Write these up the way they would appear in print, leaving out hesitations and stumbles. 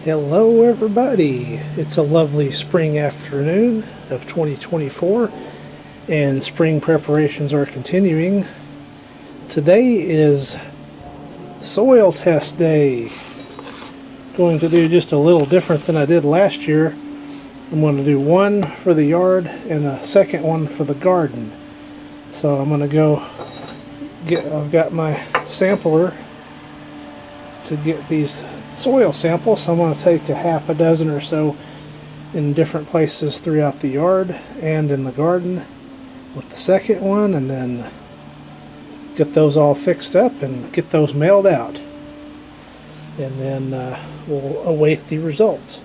Hello everybody! It's a lovely spring afternoon of 2024 and spring preparations are continuing. Today is soil test day. Going to do just a little different than I did last year. I'm going to do one for the yard and a second one for the garden. So I'm going to go I've got my sampler to get these soil samples. So I'm going to take a half a dozen or so in different places throughout the yard and in the garden with the second one, and then get those all fixed up and get those mailed out, and then we'll await the results.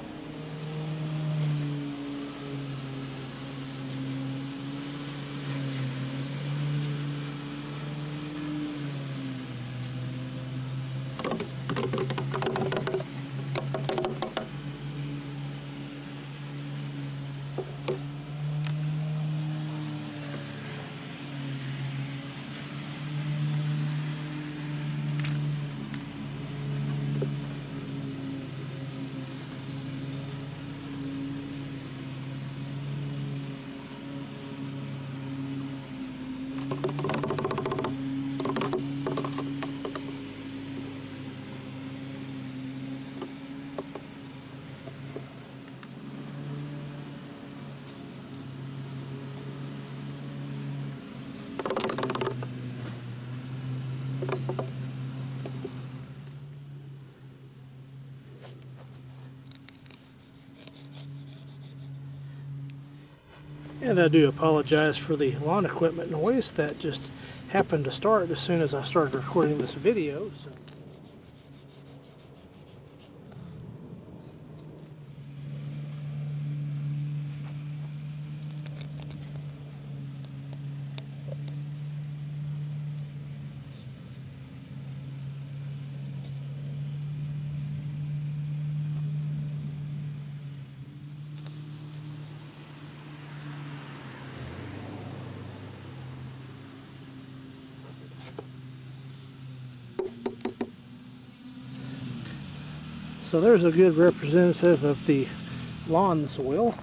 And I do apologize for the lawn equipment noise that just happened to start as soon as I started recording this video. So there's a good representative of the lawn soil.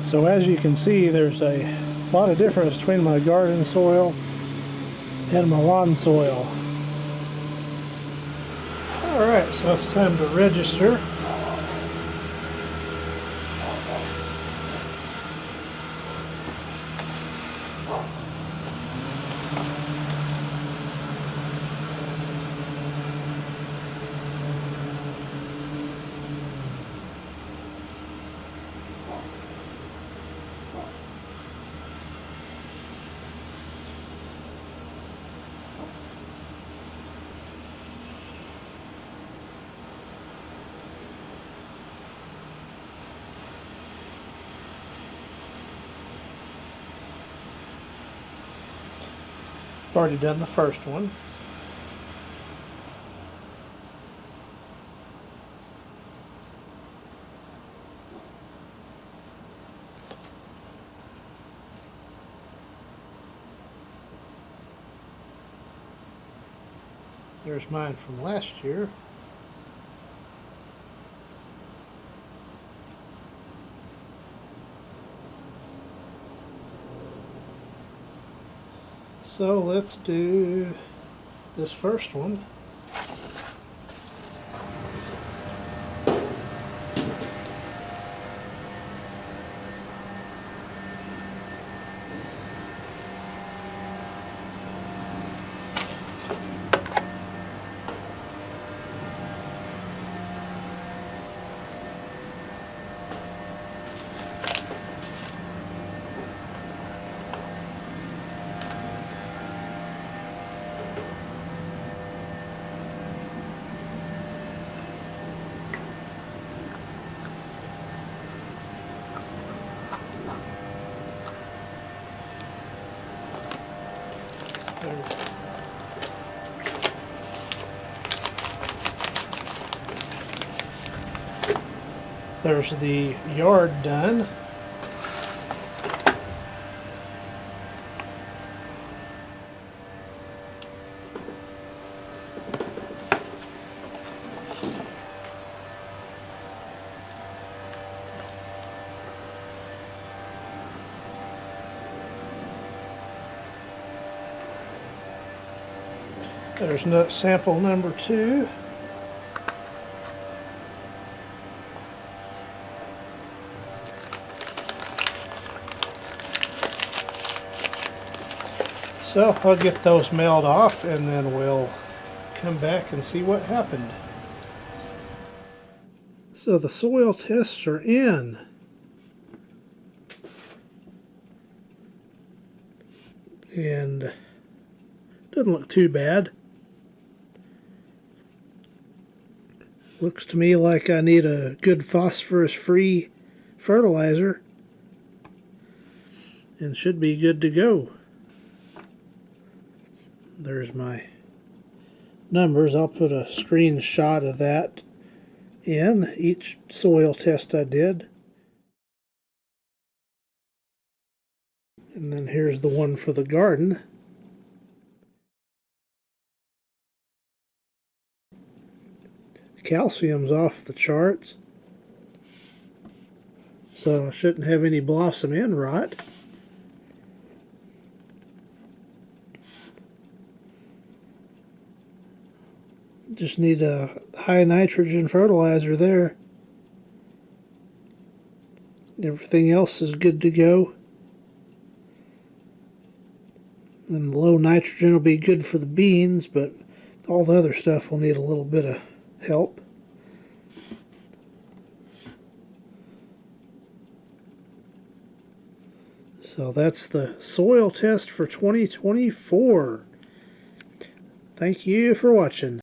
So as you can see, there's a lot of difference between my garden soil and my lawn soil. Alright, so it's time to register. I've already done the first one. There's mine from last year. So let's do this first one. There's the yard done. There's sample number 2. So I'll get those mailed off and then we'll come back and see what happened. So the soil tests are in. And doesn't look too bad. Looks to me like I need a good phosphorus-free fertilizer and should be good to go. There's my numbers. I'll put a screenshot of that in each soil test I did. And then here's the one for the garden. Calcium's off the charts, so I shouldn't have any blossom end rot. Just need a high nitrogen fertilizer there. Everything else is good to go. And the low nitrogen will be good for the beans, but all the other stuff will need a little bit of help. So that's the soil test for 2024. Thank you for watching.